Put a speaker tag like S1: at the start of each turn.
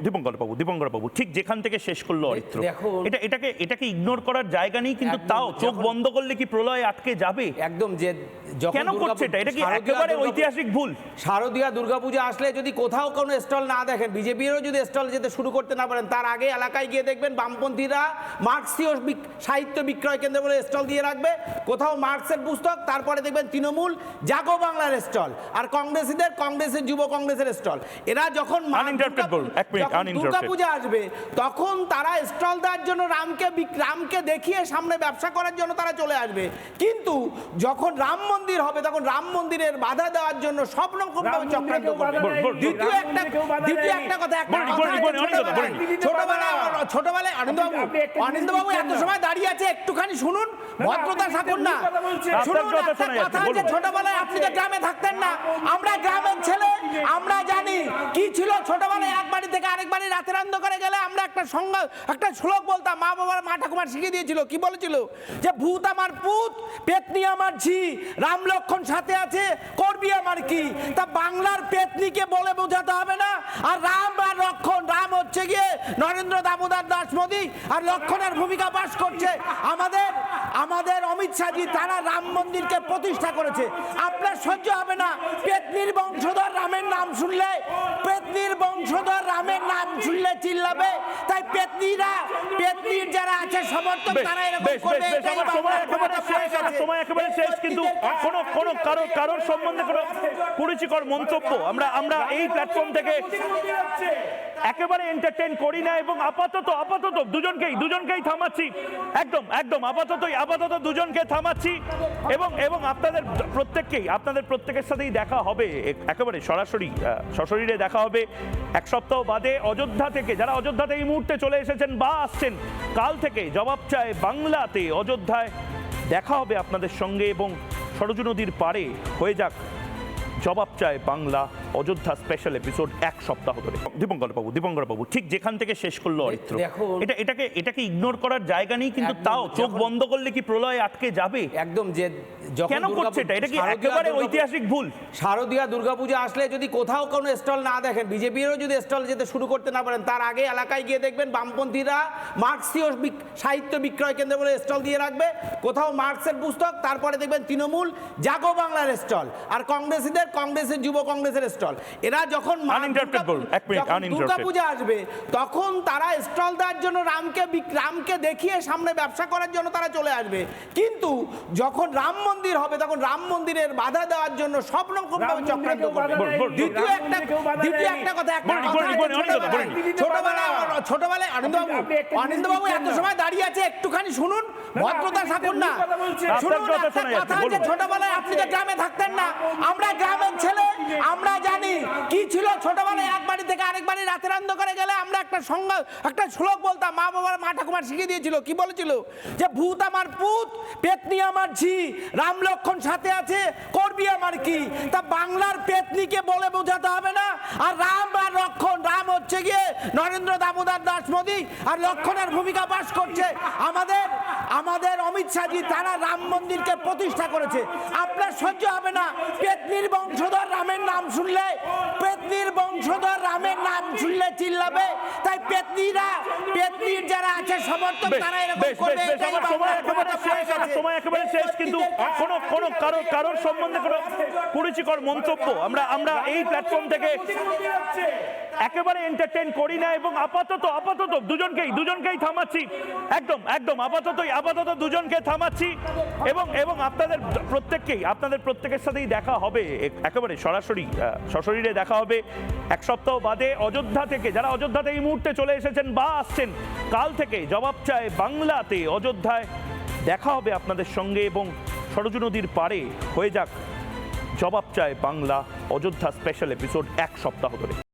S1: দীপঙ্কর বাবু ঠিক যেখান থেকে শেষ করলো অরিত্র, এটাকে ইগনোর করার জায়গা নেই, কিন্তু তাও চোখ বন্ধ করলে কি প্রলয় আটকে যাবে?
S2: একদম। যে
S1: কেন করছে এটা কি একেবারে ঐতিহাসিক ভুল?
S2: শারদীয়া দুর্গাপূজা আসলে যদি কোথাও কোনো স্টল না দেখেন, বিজেপিরও যদি স্টল যেতে শুরু করতে না পারেন, তার আগে এলাকায় গিয়ে দেখবেন বামপন্থীরা মার্ক্সীয় সাহিত্য বিক্রয় কেন্দ্র বলে স্টল দিয়ে রাখবে, কোথাও মার্ক্সের পুস্তক, তারপরে দেখবেন তৃণমূল জাগো বাংলার স্টল, আর কংগ্রেসের যুব কংগ্রেসের স্টল। এরা যখন দুর্গাপূজা আসবে তখন তারা স্টল দেওয়ার জন্য রামকে দেখিয়ে সামনে ব্যবসা করার জন্য তারা চলে আসবে, কিন্তু যখন রাম মন্দির হবে তখন রাম মন্দিরের বাধা দেওয়ার জন্য সব রকম ভাবে চক্রান্ত করবে। দ্বিতীয় একটা কথা, ছোটবেলায় অনিন্দবাবু এত সময় দাঁড়িয়ে আছে, একটুখানি শুনুন, ভদ্রতা থাকুন না। ছোটবেলায় আপনি তো গ্রামে থাকতেন না, আমরা গ্রামের ছেলে, আমরা জানি কি ছিল ছোটবেলায়। এক বাড়ি থেকে আরেক বাড়ি রাতের অন্ধকারে গেলে আমরা একটা শ্লোক বলতাম, মা ঠাকুমার শিখিয়ে দিয়েছিল। কি বলেছিল? যে ভূত আমার পুত, পেতনি আমার ঝি, রাম লক্ষণ সাথে আছে, করবি আমার কি। তা বাংলার পেতনিকে বলে বোঝাতে হবে না, আর রাম আর লক্ষণ, রাম হচ্ছে গিয়ে নরেন্দ্র দামোদর দাস মোদী, আর লক্ষণের ভূমিকা পাশ করছে আমাদের অমিত শাহজি। তারা রাম মন্দিরকে প্রতিষ্ঠা করেছে। আপনার সহ্য হবে না পেতনির বংশধর রামের নাম শুনলে, চিল্লাবে। তাই পেতনির যারা আছে সমর্থক, তারা এরকম করবে।
S1: সময় একেবারে শেষ, কিন্তু কারোর সম্বন্ধে কোনো কুরুচিকর মন্তব্য আমরা এই প্ল্যাটফর্ম থেকে একেবারে এন্টারটেইন করি না, এবং আপাতত দুজনকেই থামাচ্ছি, একদম আপাতত দুজনকে থামাচ্ছি, এবং আপনাদের প্রত্যেকের সাথেই দেখা হবে, একেবারে সশরীরে দেখা হবে এক সপ্তাহ বাদে অযোধ্যা থেকে। যারা অযোধ্যাতে এই মুহূর্তে চলে এসেছেন বা আসছেন, কাল থেকে জবাব চায় বাংলাতে অযোধ্যায় দেখা হবে আপনাদের সঙ্গে, এবং সরজু নদীর পাড়ে হয়ে যাক জবাব চায় বাংলা অযোধ্যা স্পেশাল এপিসোড এক সপ্তাহ ধরে। দীপঙ্কর বাবু ঠিক যেখান থেকে শেষ করলো অরিত্র, এটাকে ইগনোর করার জায়গা নেই, কিন্তু তাও চোখ বন্ধ করলে কি প্রলয় আটকে যাবে?
S2: একদম। যে
S1: কেন করছে এটা কি একেবারে ঐতিহাসিক ভুল?
S2: শারদীয়া দুর্গাপূজা আসলে যদি কোথাও কোনো স্টল না দেখেন, বিজেপিরও যদি স্টল যেতে শুরু করতে না পারেন, তার আগে এলাকায় গিয়ে দেখবেন বামপন্থীরা মার্ক্সীয় সাহিত্য বিক্রয় কেন্দ্র বলে স্টল দিয়ে রাখবে, কোথাও মার্ক্সের পুস্তক, তারপরে দেখবেন তৃণমূল জাগো বাংলার স্টল, আর কংগ্রেসের যুব কংগ্রেসের স্টল। এরা যখন দুর্গাপূজা আসবে তখন তারা স্টল দেওয়ার জন্য রামকে দেখিয়ে সামনে ব্যবসা করার জন্য তারা চলে আসবে, কিন্তু যখন রাম মন্দির হবে তখন রাম মন্দিরের বাধা দেওয়ার জন্য সব রকম ভাবে চক্রান্ত করবে। দ্বিতীয় একটা কথা, ছোটবেলায় অনিন্দবাবু এত সময় দাঁড়িয়ে আছে, একটুখানি শুনুন, ভদ্রতা থাকুন না। ছোটবেলায় আপনি তো গ্রামে থাকতেন না, আমরা গ্রামের ছেলে, আমরা জানি কি ছিল ছোটবেলায়। এক বাড়ি থেকে আরেক বাড়ি রাতের অন্ধকারে গেলে আমরা একটা শ্লোক বলতাম, মা ঠাকুমার শিখিয়ে দিয়েছিল। কি বলেছিল? যে ভূত আমার পুত, পেতনি আমার ঝি, রাম লক্ষণ সাথে আছে, করবি আমার কি। তা বাংলার পেতনিকে বলে বোঝাতে হবে না, আর রাম আর লক্ষণ, রাম হচ্ছে গিয়ে নরেন্দ্র দামোদর দাস মোদী, আর লক্ষণের ভূমিকা পাশ করছে আমাদের অমিত শাহজি। তারা রাম মন্দিরকে প্রতিষ্ঠা করেছে। আপনার সহ্য হবে না পেতনির বংশধর রামের নাম শুনলে, চিল্লাবে। তাই পেতনির যারা আছে সমর্থক, তারা এরকম করবে।
S1: সময় একেবারে শেষ, কিন্তু কারোর সম্বন্ধে কোনো কুরুচিকর মন্তব্য আমরা এই প্ল্যাটফর্ম থেকে একেবারে এন্টারটেইন করি না, এবং আপাতত দুজনকেই থামাচ্ছি, একদম আপাতত দুজনকে থামাচ্ছি, এবং আপনাদের প্রত্যেকের সাথেই দেখা হবে একেবারে সশরীরে দেখা হবে এক সপ্তাহ বাদে অযোধ্যা থেকে। যারা অযোধ্যাতে এই মুহূর্তে চলে এসেছেন বা আসছেন, কাল থেকে জবাব চায় বাংলাতে অযোধ্যায় দেখা হবে আপনাদের সঙ্গে, এবং সরজু নদীর পাড়ে হয়ে যাক জবাব চায় বাংলা অযোধ্যা স্পেশাল এপিসোড এক সপ্তাহ ধরে।